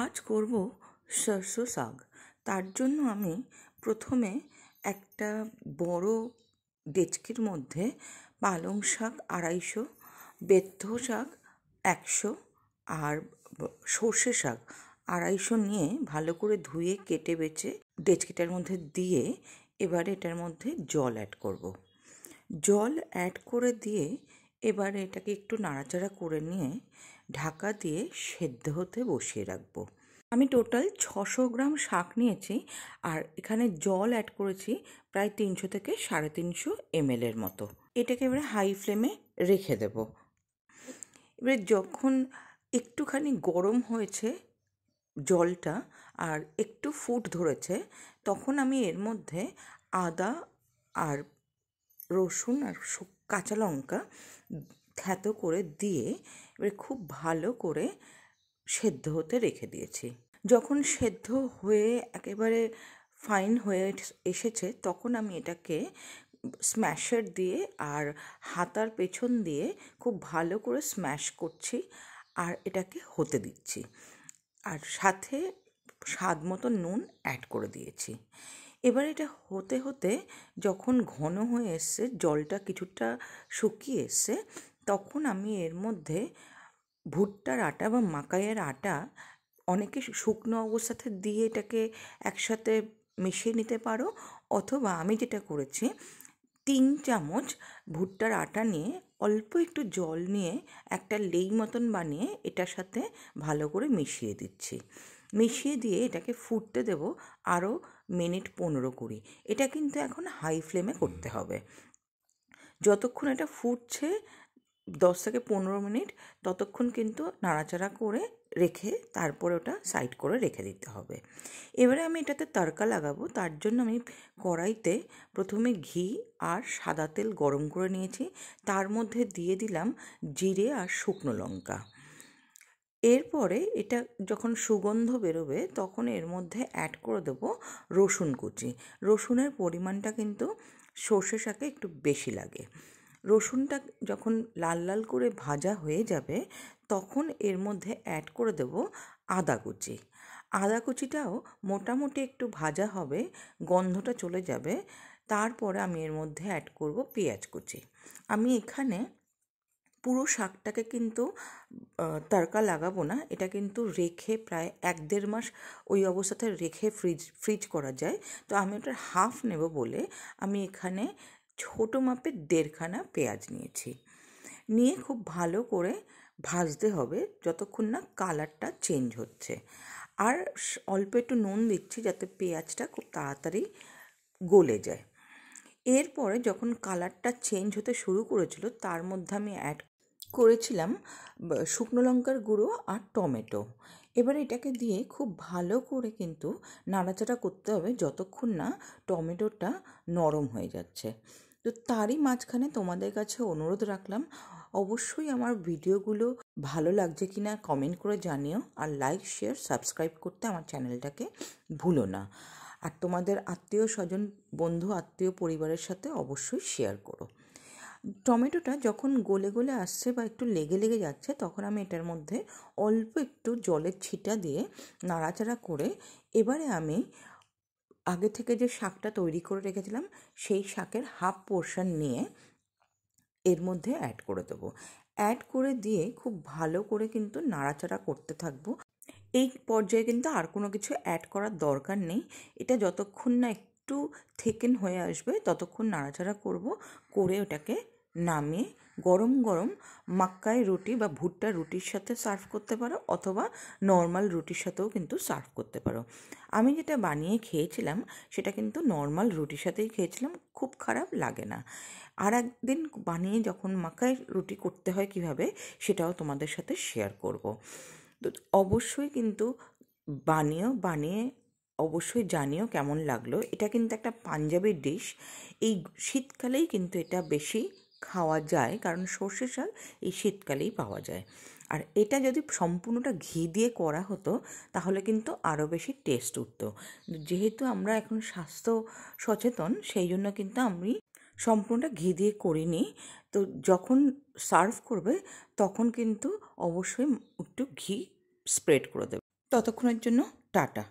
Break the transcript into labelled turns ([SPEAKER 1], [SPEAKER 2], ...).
[SPEAKER 1] আজ করব সরষে শাক। তার জন্য আমি প্রথমে একটা বড় ডেচকির মধ্যে পালং শাক 250, বেথ শাক 100 আর সর্ষে শাক 250 নিয়ে ভালো করে ধুয়ে কেটে বেছে ডেচকিটার মধ্যে দিয়ে এবারে এটার মধ্যে জল অ্যাড করব। জল অ্যাড করে দিয়ে এবারে এটাকে একটু নাড়াচাড়া করে নিয়ে ঢাকা দিয়ে সেদ্ধ হতে বসিয়ে রাখবো। আমি টোটাল 600 গ্রাম শাক নিয়েছি আর এখানে জল অ্যাড করেছি প্রায় 300 থেকে 350 ml এর মতো। এটাকে এবারে হাই ফ্লেমে রেখে দেব। এবারে যখন একটুখানি গরম হয়েছে জলটা আর একটু ফুট ধরেছে, তখন আমি এর মধ্যে আদা আর রসুন আর কাঁচা লঙ্কা থেঁতো করে দিয়ে এবারে খুব ভালো করে সেদ্ধ হতে রেখে দিয়েছি। যখন সেদ্ধ হয়ে একেবারে ফাইন হয়ে এসেছে, তখন আমি এটাকে স্ম্যাশার দিয়ে আর হাতার পেছন দিয়ে খুব ভালো করে স্ম্যাশ করছি আর এটাকে হতে দিচ্ছি। আর সাথে স্বাদ মতো নুন অ্যাড করে দিয়েছি। এবার এটা হতে হতে যখন ঘন হয়ে এসছে, জলটা কিছুটা শুকিয়ে এসছে, তখন আমি এর মধ্যে ভুট্টার আটা বা মাকাইয়ের আটা, অনেকে শুকনো অবস্থাতে দিয়ে এটাকে একসাথে মিশিয়ে নিতে পারো, অথবা আমি যেটা করেছি 3 চামচ ভুট্টার আটা নিয়ে অল্প একটু জল নিয়ে একটা লেই মতন বানিয়ে এটার সাথে ভালো করে মিশিয়ে দিচ্ছি। মিশিয়ে দিয়ে এটাকে ফুটতে দেব আরও মিনিট 15-20। এটা কিন্তু এখন হাই ফ্লেমে করতে হবে। যতক্ষণ এটা ফুটছে 10 থেকে 15 মিনিট, ততক্ষণ কিন্তু নাড়াচাড়া করে রেখে তারপরে ওটা সাইড করে রেখে দিতে হবে। এবারে আমি এটাতে তড়কা লাগাবো। তার জন্য আমি কড়াইতে প্রথমে ঘি আর সাদা তেল গরম করে নিয়েছি। তার মধ্যে দিয়ে দিলাম জিরে আর শুকনো লঙ্কা। এরপরে এটা যখন সুগন্ধ বেরোবে, তখন এর মধ্যে অ্যাড করে দেবো রসুন কুচি। রসুনের পরিমাণটা কিন্তু সর্ষে শাকে একটু বেশি লাগে। রসুনটা যখন লাল লাল করে ভাজা হয়ে যাবে, তখন এর মধ্যে অ্যাড করে দেব আদা কুচি। আদা কুচিটাও মোটামুটি একটু ভাজা হবে, গন্ধটা চলে যাবে। তারপরে আমি এর মধ্যে অ্যাড করব পেঁয়াজ কুচি। আমি এখানে পুরো শাকটাকে কিন্তু তড়কা লাগাবো না, এটা কিন্তু রেখে প্রায় 1-1.5 মাস ওই অবস্থাতে রেখে ফ্রিজ করা যায়। তো আমি ওটার হাফ নেব বলে আমি এখানে ছোটো মাপের 1.5 খানা পেঁয়াজ নিয়েছি। নিয়ে খুব ভালো করে ভাজতে হবে যতক্ষণ না কালারটা চেঞ্জ হচ্ছে। আর অল্প একটু নুন দিচ্ছি যাতে পেঁয়াজটা খুব তাড়াতাড়ি গলে যায়। এরপরে যখন কালারটা চেঞ্জ হতে শুরু করেছিল, তার মধ্যে আমি অ্যাড করেছিলাম শুকনো লঙ্কার গুঁড়ো আর টমেটো। এবার এটাকে দিয়ে খুব ভালো করে কিন্তু নাড়াচাড়া করতে হবে যতক্ষণ না টমেটোটা নরম হয়ে যাচ্ছে। তো তারই মাঝখানে তোমাদের কাছে অনুরোধ রাখলাম, অবশ্যই আমার ভিডিওগুলো ভালো লাগছে কি না কমেন্ট করে জানিও, আর লাইক, শেয়ার, সাবস্ক্রাইব করতে আমার চ্যানেলটাকে ভুলো না। আর তোমাদের আত্মীয় স্বজন, বন্ধু, আত্মীয় পরিবারের সাথে অবশ্যই শেয়ার করো। টমেটোটা যখন গলে গলে আসছে বা একটু লেগে লেগে যাচ্ছে, তখন আমি এটার মধ্যে অল্প একটু জলের ছিটা দিয়ে নাড়াচাড়া করে এবারে আমি আগে থেকে যে শাকটা তৈরি করে রেখেছিলাম, সেই শাকের হাফ পোর্শন নিয়ে এর মধ্যে অ্যাড করে দেবো। অ্যাড করে দিয়ে খুব ভালো করে কিন্তু নাড়াচাড়া করতে থাকবো। এই পর্যায়ে কিন্তু আর কোনো কিছু অ্যাড করার দরকার নেই। এটা যতক্ষণ না একটু থেকেন হয়ে আসবে ততক্ষণ নাড়াচাড়া করব, করে ওটাকে নামিয়ে গরম গরম মাক্কাই রুটি বা ভুট্টা রুটির সাথে সার্ভ করতে পারো, অথবা নর্মাল রুটির সাথেও কিন্তু সার্ভ করতে পারো। আমি যেটা বানিয়ে খেয়েছিলাম সেটা কিন্তু নর্মাল রুটির সাথেই খেয়েছিলাম, খুব খারাপ লাগে না। আর একদিন বানিয়ে যখন মাক্কাই রুটি করতে হয় কীভাবে, সেটাও তোমাদের সাথে শেয়ার করব। তো অবশ্যই কিন্তু বানিয়ে অবশ্যই জানিও কেমন লাগলো। এটা কিন্তু একটা পাঞ্জাবি ডিশ। এই শীতকালেই কিন্তু এটা বেশি খাওয়া যায়, কারণ সর্ষে শাক এই শীতকালেই পাওয়া যায়। আর এটা যদি সম্পূর্ণটা ঘি দিয়ে করা হতো তাহলে কিন্তু আরও বেশি টেস্ট উঠতো। যেহেতু আমরা এখন স্বাস্থ্য সচেতন, সেই জন্য কিন্তু আমি সম্পূর্ণটা ঘি দিয়ে করিনি। তো যখন সার্ভ করবে তখন কিন্তু অবশ্যই একটু ঘি স্প্রেড করে দেবে। ততক্ষণের জন্য টাটা।